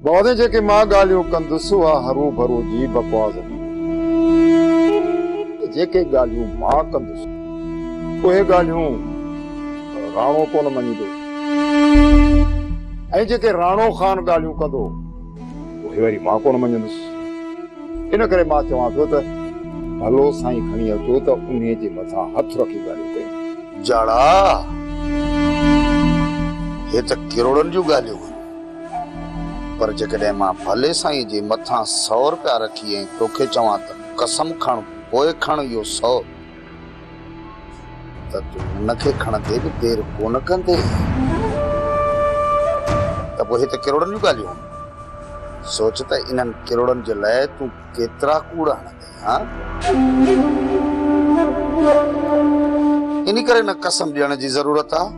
बहुते जेके मां ॻाल्हियूं कंदुसि उहा हरू भरू जी बकवास जेके ॻाल्हियूं मां कंदुसि उहे ॻाल्हियूं राणो कोन मञींदो ऐं जेके राणो खान ॻाल्हियूं कंदो उहे वरी मां कोन मञंदुसि। इन करे मां चवां थो त भलो साईं खणी अचो त उन जे मथां हथ रखी ॻाल्हियूं कयूं। जाड़ा हे त किरोड़नि जूं ॻाल्हियूं पर जेकॾहिं मां भले साईं जे मथां 100 रुपया रखी ऐं तोखे चवां त कसम खण पोइ खण इहो 100 त तूं हुनखे खणंदे बि देरि कोन कंदे त पोइ हे त किरोड़नि जूं ॻाल्हियूं। सोच त इन्हनि किरोड़नि जे लाइ तूं केतिरा कूड़ हणंदे। हा इन करे न कसम ॾियण जी ज़रूरत आहे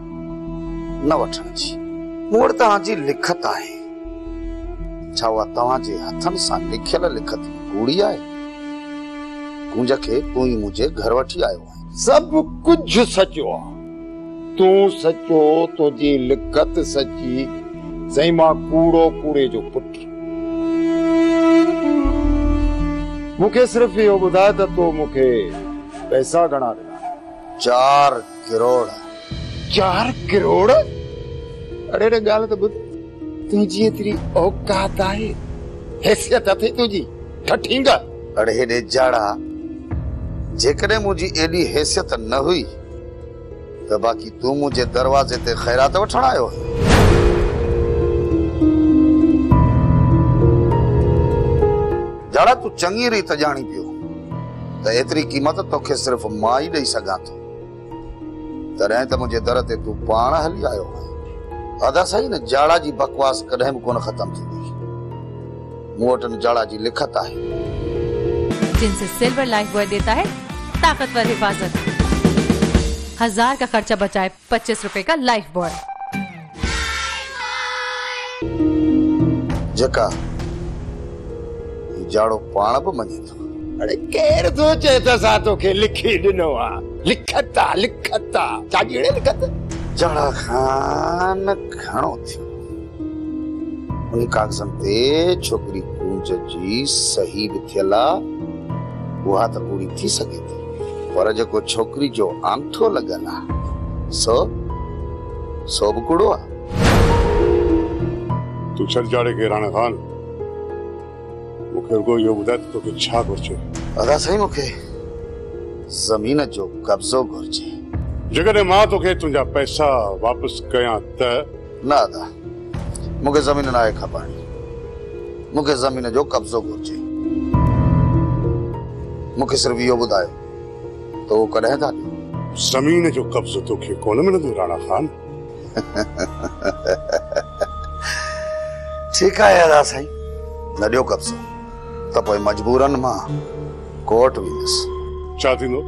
न वठण जी। मूं वटि तव्हांजी लिखत आहे। छा उहा तव्हांजे हथनि सां लिखियल लिखत कूड़ी आहे? गूंज खे तूं ई मुंहिंजे घर वठी आयो आहे। सभु कुझु सचो आहे। तूं सचो, तुंहिंजी लिखत सची, साईं मां कूड़ो कूड़े जो पुटु। मूंखे सिर्फ़ इहो ॿुधाए त तूं मूंखे पैसा घणा ॾिना? 4 करोड़। 4 करोड़? अरे रे ॻाल्हि त ॿुध, तुंहिंजी एतिरी औकात आहे, हैसियत अथई तुंहिंजी ठठींगा? अड़े हेॾे जाड़ा, जेकॾहिं मुंहिंजी एॾी हैसियत न हुई त बाक़ी तूं मुंहिंजे दरवाज़े ते ख़ैरात वठण आयो। जाड़ा तूं चङी रीत ॼाणी पियो त एतिरी क़ीमत तोखे सिर्फ़ मां ई ॾेई सघां थो। तॾहिं त मुंहिंजे दर ते तूं पाण हली आयो आहे। अदा सही न, जाड़ा जी बकवास कॾहिं बि कोन ख़त्म थींदी। मूं वटि जाड़ा जी लिखत आहे। जिनसे सिल्वर लाइफ बॉय देता है ताकतवर हिफाजत। 1000 का खर्चा बचाए 25 रुपए का लाइफ बॉय। जेका जाड़ो पाण बि मञे थो। अरे केर थो चए त असां तोखे लिखी ॾिनो आहे? लिखत आहे, लिखत आहे। छा जहिड़े लिखत? जाड़ा खान घणो थियो। उन कागज़नि ते छोकिरी गूंज जी सही बि थियल आहे, उहा त पूरी थी सघे थी, पर जेको छोकिरी जो आंठो लॻल आहे सो बि कूड़ो आहे। तूं छॾ जाड़े खे राणा खान, मूंखे रुगो इहो ॿुधाए त तोखे छा घुरिजे? अदा साईं मूंखे ज़मीन जो कब्ज़ो घुरिजे। जेकॾहिं मां तोखे तुंहिंजा पैसा वापसि कयां त? न अदा, मूंखे ज़मीन न आहे खपाइणी। मूंखे ज़मीन जो कब्ज़ो घुरिजे। मूंखे सिर्फ़ इहो ॿुधायो त उहो कॾहिं था ॾियो? ज़मीन जो कब्ज़ो तोखे कोन मिलंदो राणा खान। ठीकु आहे अदा साईं, न ॾियो कब्ज़ो त पोइ मजबूरन मां कोर्ट वेंदुसि। छा थींदो?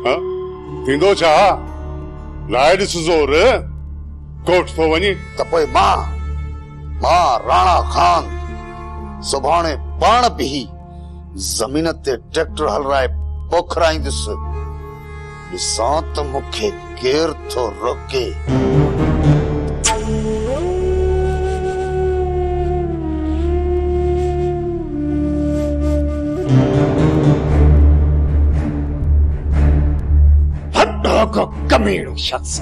हाँ? थींदो छा? लाइ ॾिस ज़ोर, कोर्ट थो वञे त पोइ मां राणा खान सुभाणे पाण बि ज़मीन ते ट्रैक्टर हलराए पोखराईंदुसि। ॾिसां त मूंखे केरु थो रोके। कमीणो शख्स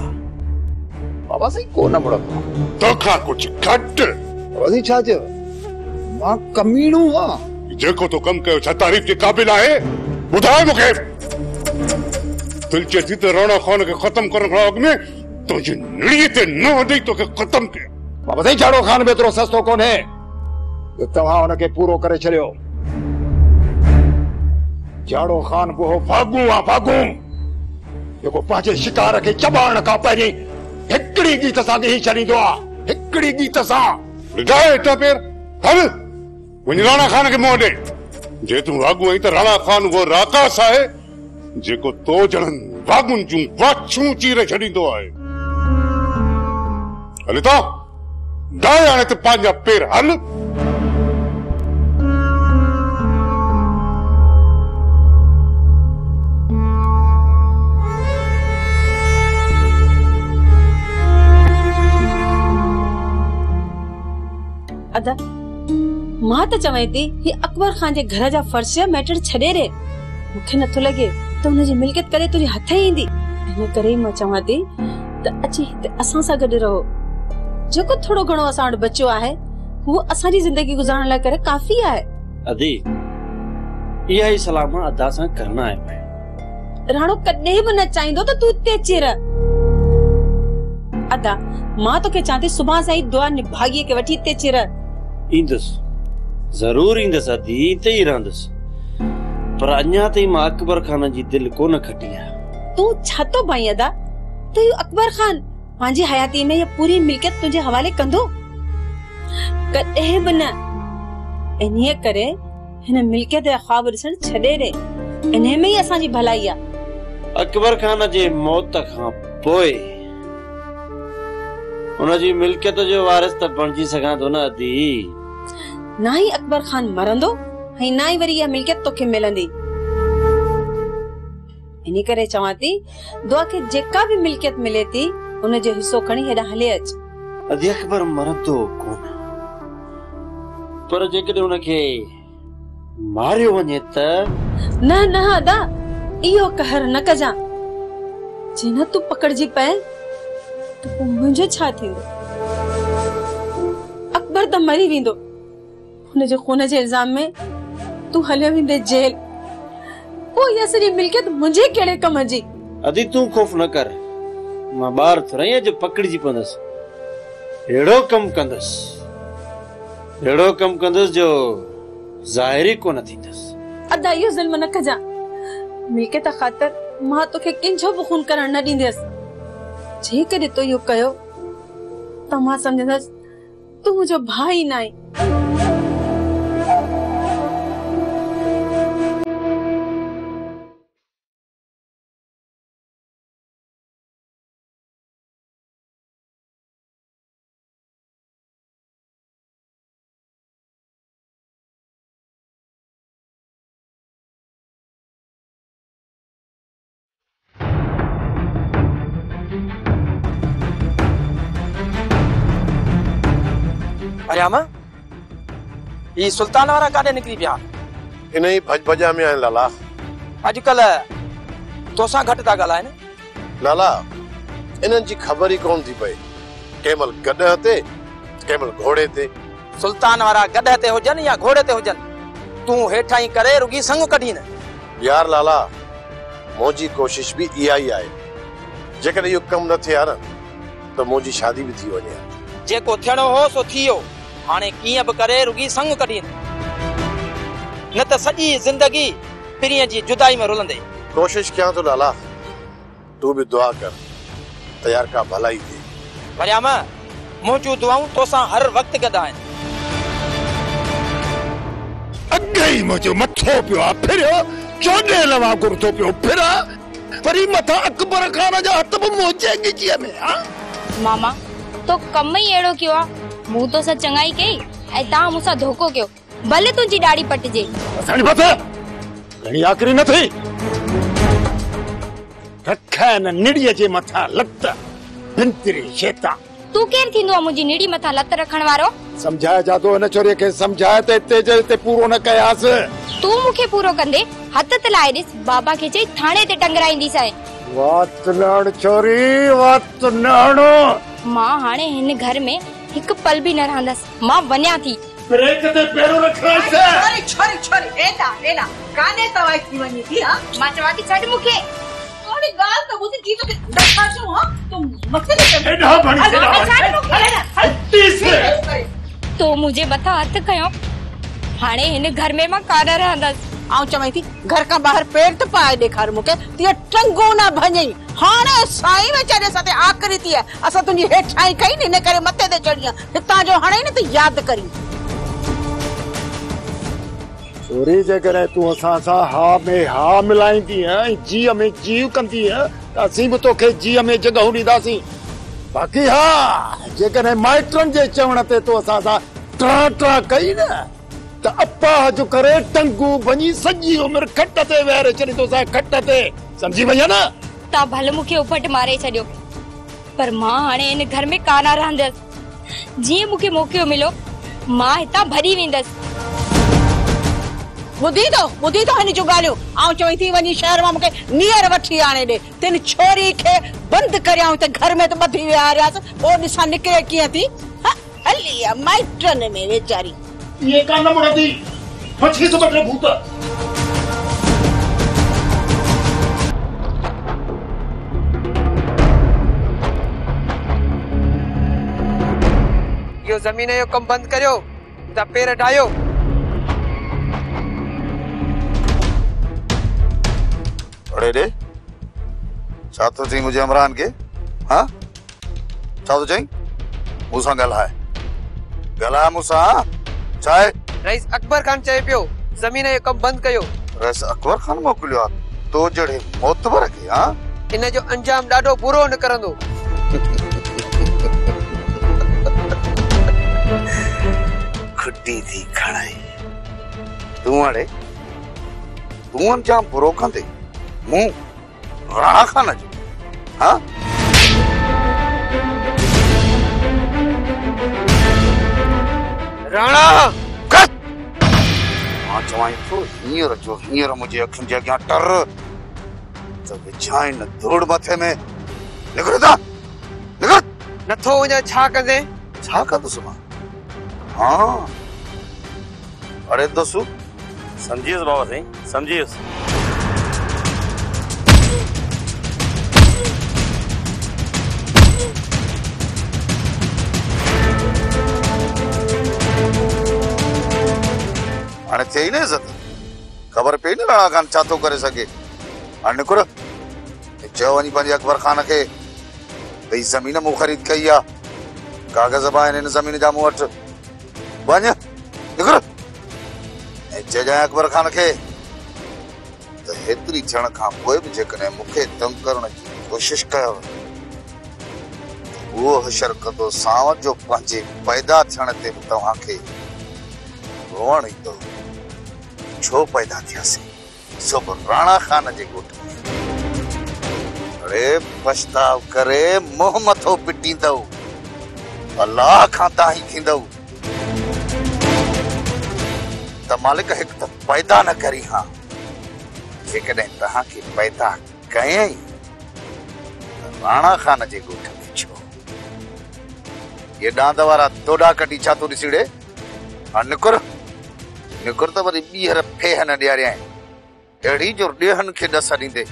बाबा साईं कोन मुड़ंदो तोखां कुझु घटि। बाबा साईं छा चयो? मां कमीणो आहियां? जेको तो कम कयो छा तारीफ़ जे क़ाबिल आहे? ॿुधाए मूंखे। दिलि चए थी त राणा खान खे ख़त्म करण खां अॻु में तुंहिंजी निड़ीअ ते न ॾेई तोखे ख़त्म कयो। बाबा साईं जाड़ो खान बि एतिरो सस्तो कोन्हे जो तव्हां हुनखे पूरो करे छॾियो। जाड़ो खान वो भागू आहे, भागू जेको पंहिंजे शिकार खे चॿाइण खां पहिरीं हिकिड़ी गीत सां ॾेई छॾींदो आहे। हिकिड़ी गीत सां जाए हितां पेर हल वञी राणा खान खे मुंहुं ॾे। जे तूं वागू आहीं त राणा खान वो राकास आहे जेको तो ॼणनि वागुनि जूं वाछूं चीरे छॾींदो आहे। हल तो डाए हाणे त पंहिंजा पेर हल। अदा मां त चवे थी ही अकबर खान जे घर जा फर्श मैटर छॾे रे, मूंखे नथो लॻे त हुनजी मिल्कियत करे तुंहिंजे हथ ई ईंदी। इन करे मां चवां थी त अची हिते असां सां गॾु रहो। जेको थोड़ो घणो असां वटि बचियो आहे वो असांजी ज़िंदगी गुज़ारण लाइ करे काफ़ी आहे। अदी इहा ई सलाह मां अदा सां करना आहे। राणो कॾहिं बि न चाहींदो त तूं हिते अची रह। अदा मां तोखे चवां थी सुभाणे सां ई दुआ निभागीअ खे वठी हिते अची रह। ईंदुसि, ज़रूर ईंदुसि अदी, हिते ई रहंदुसि, पर अञा ताईं मां अकबर खान जी दिलि कोन खटी आहे। तूं छा थो भाई अदा? तो इहो अकबर खान पंहिंजी हयाती में ये पूरी मिल्कियत तुंहिंजे हवाले कंदो? कॾहिं बि न। इन्हीअ करे हिन मिल्कियत जा ख्वाब ॾिसण छॾे ॾे, इन्हे में ई असांजी भलाई आहे। अकबर खान जे मौत खां पोइ उनजी मिल्कियत जो वारिस त बणजी सघां थो न अदी। ना ही अकबर खान मरंदो ऐं ना ही वरी इहा मिल्कियत तोखे मिलंदी। इन्ही करे चवां थी दुआ खे जेका भी मिल्कियत मिले थी उन जो हिस्सो खणी हेॾा हले अच। अदी अकबर मरंदो कोन, पर जेकॾहिं उनखे मारियो वञे त? न न अदा, इहो कहर न कजां। जे न तूं पकड़जी पए त पोइ मुंहिंजो छा थींदो? अकबर त मरी वेंदो, हुनजे खून जे इल्जाम में तूं हलियो वेंदे जेल। पोइ इहा सॼी मिल्कियत मुंहिंजे कहिड़े कम जी? अदी तूं खौफ न कर, मां ॿार थोरा ई अॼु पकड़जी पवंदसि। अहिड़ो कम कंदुसि जो ज़ाहिरी कोन थींदसि। अदा इहो ज़ुल्म न कजां। मिल्कियत ख़ातिर मां तोखे कंहिंजो बि खून करण न ॾींदसि। जेकॾहिं तो इहो कयो त मां सम्झंदसि तूं मुंहिंजो भाउ ई न आहीं। अरियामा ये सुल्तान वारा काॾे निकिरी पिया? इन ही भज भजा में आहिनि लाला। अॼुकल्ह तोसां घटि था ॻाल्हाइनि। लाला इन्हनि जी ख़बर ई कोन थी पए, केमल गॾह ते केमल घोड़े ते। सुल्तान वारा गॾह ते हुजनि या घोड़े ते हुजनि, तूं हेठां ई करे रुगी संग कढी न। यार लाला मुंहिंजी कोशिश भी इहा ई आहे, जेकॾहिं इहो कमु न थिए हा न त मुंहिंजी शादी भी थी वञे। जेको थियणो हो सो थियो, हाणे कीअं बि करे रुगी संग कढी न त सॼी ज़िंदगी पिरीअ जी जुदाई में रुलंदे। कोशिश कयां थो लाला, तू भी दुआ कर त यार का भलाई थिए। मरियामा मुंहिंजूं दुआऊं तोसां हर वक्त गॾु आहिनि। अॻे ई मुंहिंजो मथो पियो आहे फिरियो, चोॾे वांगुरु थो पियो फिरा, वरी मथां अकबर खान जा हथ बि मुंहिंजे ॻिचीअ में। मामा तो कम ही अहिड़ो कयो आहे, मूं तो सा चङाई कई ऐं तव्हां मूंसां धोखो कयो। भले तुंहिंजी ॾाढ़ी पटिजे। असांजी बात घणी आख़िरी न थी। रखा न निड़ीअ जे मथां लत बिंतरी शैतान। तू केर थींदो आहे मुंहिंजी निड़ी मथां लत रखण वारो? समझाए जातो हिन छोरीअ खे, समझाए त हिते जे हिते पूरो न कयासि। तू मूंखे पूरो कंदे हथ तलाए ॾिस, बाबा खे चई थाणे ते टंगराईंदीसांइ। वात नण छोरी, वात नण। मां हाणे हिन घर में हिकु पल भी न रहंदसि। मां वञा थी। ब्रेक ते पैरो रखण से। छोरी छोरी एडा एडा काने तवाई थी वनी थी। हां मां चवां थी छॾ मूंखे। थोड़ी गाल तो मुझे जी तो दखा छो। हां तुम मथे ते एडा बणी से। तो मुझे मथा हथ कयो। हाणे हिन घर में मां कान रहंदसि। आऊं चवाई थी घर का बाहर पेड़ तो पाए ॾेखार मूंखे, तीअं टंगो न भञई। हाणे साईं वेचारे साथे आख़िरी थी आहे, असां तुंहिंजी हेठाई कई न, इन करे मथे ते चढ़ी आहे। हितां जो हाणे न त यादि करी। छोरी जेकॾहिं तूं असां सां हा में हा मिलाईंदी ऐं जीअ में जीव कंदी त असीं बि तोखे जीअ में जॻहूं ॾींदासीं। बाक़ी हा जेकॾहिं माइटनि जे चवण ते तूं असां सां ट्रा ट्रा कई न त अपाह जो करे टंगू बनी सॼी उमिरि खट ते वेहारे छॾींदोसां, खट ते। समझी वञा न? तव्हां भले मूंखे उपट मारे छॾियो, पर मां हाणे हिन घर में कान रहंदसि। जीअं मूंखे मौक़ो मिलो मां हितां भॼी वेंदसि। ॿुधी तो हिन जूं ॻाल्हियूं आउं चवई थी वञी शहर मां मूंखे नीअर वठी आणे ॾे तिन छोरी खे बंदि करियाऊं त घर में त ॿधी विहारियासि पोइ ॾिसां निकिरे कीअं थी हली आहे माइटनि में वेचारी ये कान मुड़दी मछली तो बटरे भूत यो ज़मीन जो कम बंद करियो ता पेर ढायो अरे रे छा तो चई मुझे इमरान के हाँ छा तो चई मूंसां ॻाल्हाए मूंसां छा आहे रईस अकबर खान चए पियो ज़मीन जो कम बंद कयो रईस अकबर खान मोकिलियो आहे तो जड़े मोतबर खे हाँ इन जो अंजाम ॾाढो बुरो निकरंदो खुटी थी खणाई तूं हाणे तूं अंजाम बुरो कंदे मूं राणा खान जो हाँ राणा मां चवाई थो हींअर मुंहिंजे अखियुनि जे अॻियां टर त विछाई न धूड़ मथे में निकिर नथो वञा छा कंदे छा कंदुसि मां हाँ अरे दोस्तू समझियुसि बाबा साईं समझियुसि हाणे थिए न इज़त ख़बर पई न राणा खान छा थो करे सघे हाणे निकुर चयो वञी पंहिंजे अकबर खान खे त ही ज़मीन मूं ख़रीद कई आहे कागज़ बि आहिनि हिन ज़मीन जा मूं वटि वञ निकुर ऐं चइजांइ अकबर खान खे त हेतिरी थियण खां पोइ बि जेकॾहिं मूंखे तंग करण जी कोशिशि कयो उहो हशर कंदो सांव जो पंहिंजे पैदा थियण ते बि तव्हांखे रोअण ईंदो छो पैदा थियासीं सो बि राणा खान जे ॻोठ में अरे पछताव करे मुंहुं मथो पिटींदव अल्लाह खां ताईं थींदव त मालिक हिकु त पैदा न करी हा जेकॾहिं तव्हांखे पैदा कयई त राणा खान जे ॻोठ में छो ये डांद वारा तोड़ा कटी छा तो ॾिसीड़े हाणे निकुर त वरी ॿीहर फेह न ॾियारियां अहिड़ी जो ॾेहनि खे ॾस ॾींदे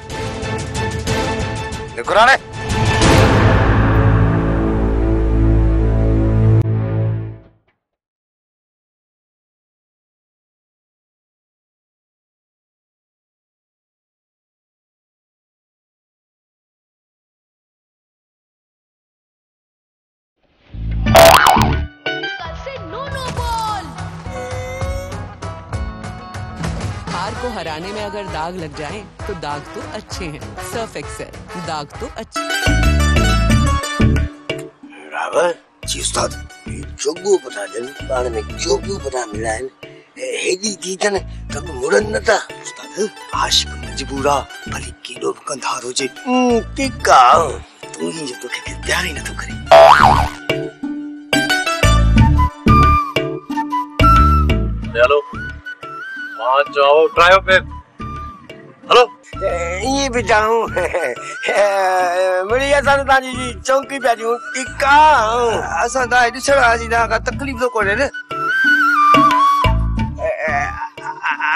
निकुर हाणे को हराने में अगर दाग लग जाए तो दाग तो अच्छे हैं सर्फ एक्सेल दाग तो अच्छे रावल जी उस्ताद जोगो बता जन पाण में जोगो बता मिलान हेडी थी तन कब मुड़न नता उस्ताद आशिक मजबूरा भली कीडो कंधार हो जे टिका तू ही जो के प्यार ही न तो करे हेलो मां जाओ ड्राइव पे हेलो ये भी जाऊं मिली असन ताजी जी चौकी पे जूं टिका असन दा दिसण आजी ना का तकलीफ तो कोने ने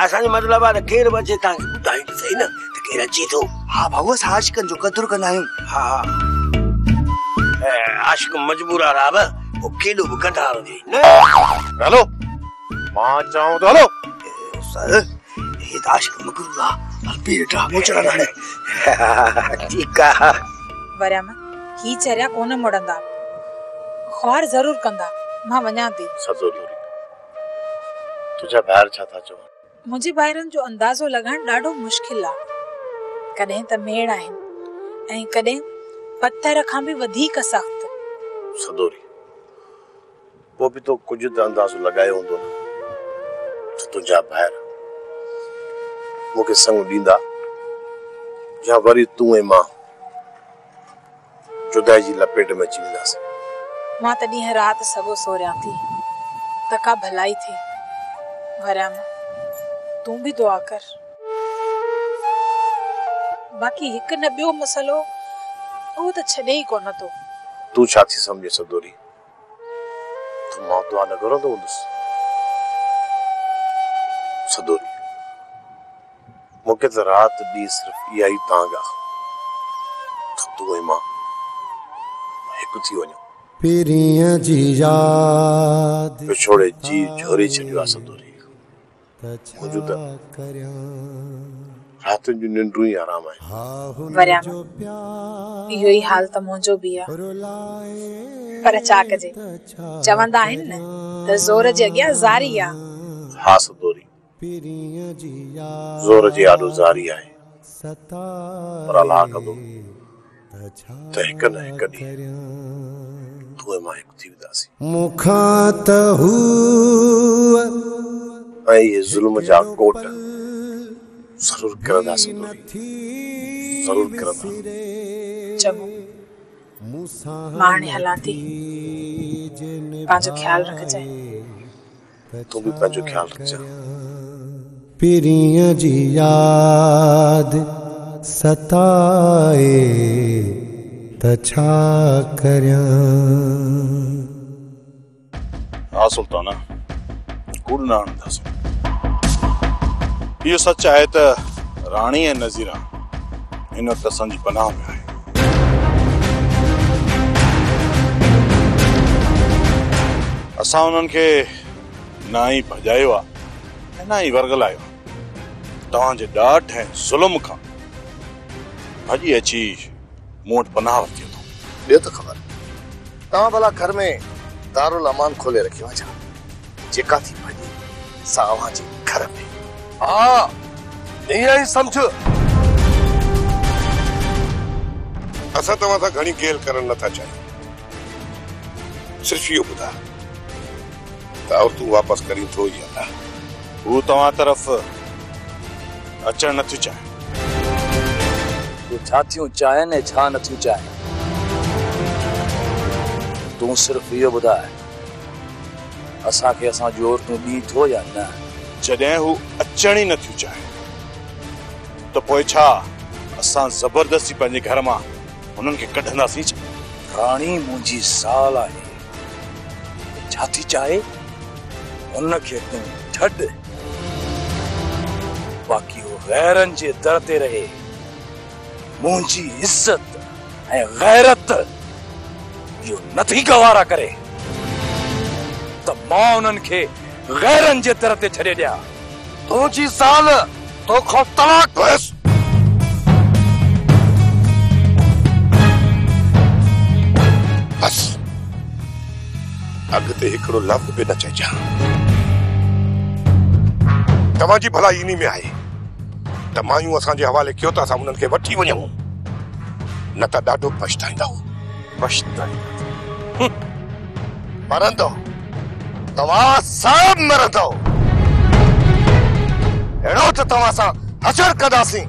असन मतलब आ केर बचे ता बुधाई सही ना त केरा जी तो हां भाऊ आशिकन जो कदर कनायो हां आशिक मजबूर आ रहा वो केडो गंधा हो हेलो मां चाहूं तो हेलो सर ये आशिक मगरूला अलबीटा मोचड़ा ने ठीक है वरम ही चरिया कोन मोड़ंदा ख्वार जरूर कंदा मां वञा थी सब जरूरी तुझा ॿाहिरि छा था चओ मुझे ॿाहिरनि जो अंदाज़ो लॻाइण ॾाढो मुश्किल आहे कॾहिं त मेड़ आहिनि ऐं कॾहिं पत्थर खां बि वधीक सख़्त सदोरी वो भी तो कुछ अंदाज़ो लगायो हूंदो न तो तुझा ॿाहिरि मूंखे संग ॾींदा या वरी तूं ऐं मां जुदाई जी लपेट में अची वेंदासीं मां त ॾींहं राति सॻो सोरियां थी त का भलाई थिए वरियाम तूं भी दुआ कर। बाकी हिक न ॿियो मसलो वो तो छॾे ही कोन थो। तू छा थी समझे सदोरी? तू मां दुआ न करो तो हूंदुसि। सदोरी मूंखे त राति ॾींहुं सिर्फ़ु इहा ई तांग आहे त तूं ऐं मां हिकु थी वञूं। पीरियां जी याद विछोड़े जी झोरे छॾियो आहे सदोरी। मुंहिंजो त रातियुनि जूं निंडूं ई आराम आहिनि। वरिया इहो ई हाल त मुंहिंजो बि आहे। पर छा कजे, चवंदा आहिनि न त ज़ोर जे अॻियां ज़ारी आहे। हा सदोरी, ज़ोर जे आॾो ज़ारी आहे, पर अलाह कंदो त हिक न हिक ॾींहुं तूं ऐं मां हिकु थी वेंदासीं। मुखां त हूअ ऐं इहे ज़ुल्म जा कोट ज़रूर किरंदा सदोरी, ज़रूर किरंदा। चङो, मां हाणे हलां थी। पंहिंजो ख्यालु रखजांइ। तूं बि पंहिंजो ख्यालु रखजांइ। पीरियां जी याद सताए त छा करियां। हा सुल्ताना, कूड़ न हणंदासीं। इहो सच आहे त राणी ऐं नज़ीरा हिन वक़्तु असांजी पनाह में आहे। असां उन्हनि खे ना ई भॼायो आहे ऐं ना ई वर्गलायो। तव्हांजे ॾाढ ऐं ज़ुल्म खां भॼी अची मूं वटि पनाह वरिती अथऊं। ॿियो त ख़बर तव्हां भला घर में दारुल अमान खोले रखियो आहे छा? जेका थी भॼी सा अव्हांजे घर में। हा ईअं ई सम्झ। असां तव्हां सां घणी गेल करण नथा चाहियूं। सिर्फ़ इहो ॿुधा त औरतूं वापसि करी थो या न। हू तव्हां तरफ़ अचणु नथियूं चाहिनि। तूं छा थियूं चाहिनि ऐं छा नथियूं चाहिनि, तूं सिर्फ़ इहो ॿुधाए असांखे असांजूं औरतूं ॾी थो या न। जॾहिं हू अचण ई नथियूं चाहिनि त पोइ छा असां ज़बरदस्ती पंहिंजे घर मां हुननि खे कढंदासीं छा? राणी मुंहिंजी साल आहे, छा थी चाहे उनखे तूं छॾ। बाक़ी वो गैरनि जे दर ते रहे। मुंहिंजी इज़त ऐं गैरत इहो नथी गवारा करे त मां उन्हनि खे गैरनि जे दर ते छॾे ॾियां। तुंहिंजी साल तोखां तलाक बस। बस अॻिते हिकिड़ो लफ़्ज़ बि न चइजां। तव्हांजी भलाई इन में आहे त मायूं असांजे हवाले कयो त असां उन्हनि खे वठी वञूं, न त ॾाढो पछताईंदव। पछताईंदव मरंदो, तव्हां सभु मरंदव। अहिड़ो त तव्हां सां हशर कंदासीं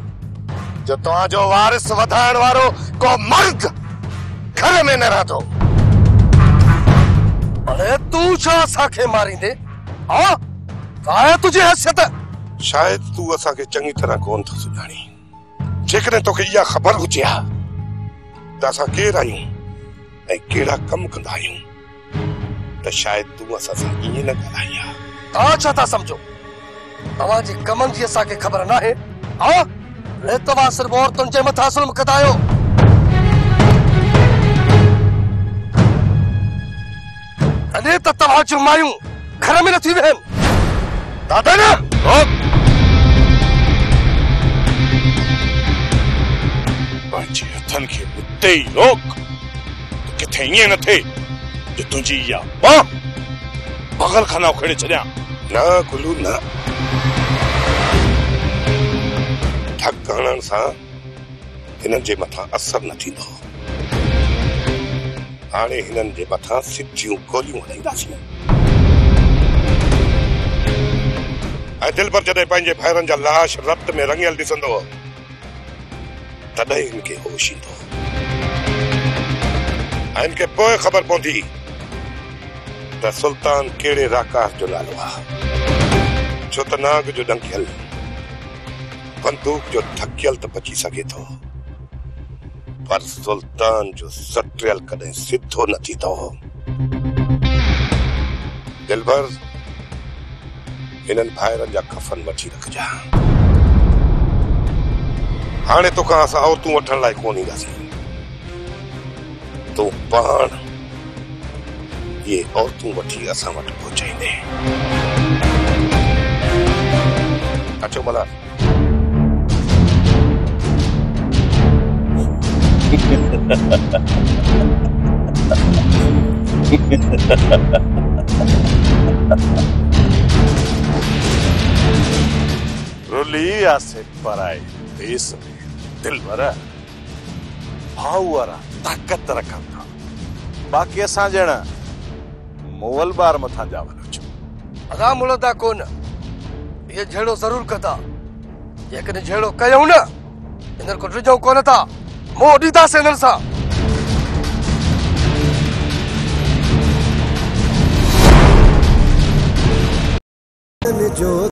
जो तव्हांजो वारिस वधाइण वारो को मर्द घर में न रहंदो। अरे तूं छा असांखे मारींदे? हा काय तुंहिंजी हैसियत? शायद तूं असांखे चङी तरह कोन थो सुञाणी। जेकॾहिं तोखे इहा ख़बर हुजे हा त असां केरु आहियूं ऐं कहिड़ा कम कंदा आहियूं त शायद तूं असां सां ईअं न ॻाल्हाई हा। तव्हां छा था सम्झो? तव्हांजे कमनि जी असांखे ख़बर न आहे? हा तव्हां सिर्फ़ु औरतुनि जे मथां ज़ुल्म कंदा आहियो। अने त तव्हां जूं मायूं घर में नथी वेहनि। दादा न पंहिंजे हथनि खे उते ई रोक। त किथे ईअं न थिए जो तुंहिंजी इहा मां पागल खाना उखेड़े छॾियां। न गुलू न, ठग हणण सां हिननि जे मथां असर न थींदो। हाणे हिननि जे मथां सिधियूं गोलियूं हणाईंदासीं। ऐं दिलबर जॾहिं पंहिंजे भाइरनि जा लाश रत में रंगियल ॾिसंदो तॾहिं हिनखे होश ईंदो ऐं हिनखे पोइ ख़बर पवंदी त सुल्तान कहिड़े राकास जो नालो आहे। छो त नाग जो डंकियल बंदूक जो ठकियल तो बची सके थो, पर सुल्तान जो सटियल कदें सिद्धो न थी तो। दिलबर इन्हनि भाइरनि जा कफन वठी रखजा। हाणे तोखां असां औरतूं वठण लाइ कोन ईंदासीं, तूं पाण ये औरतूं वठी असां वटि पहुचाईंदे। अचो मला। रुली आसे पराए देश में दिलबर भाऊ वारा ताकत रखन था, बाकी असां जण मोवल बार मथा जा वञो छो। असां मुड़दा कोन, ये झेड़ो जरूर कदा, जेकॾहिं झेड़ो कयूं न इन्हनि को डिजो कोन था, मोह ॾींदासीं इन्हनि सां। जो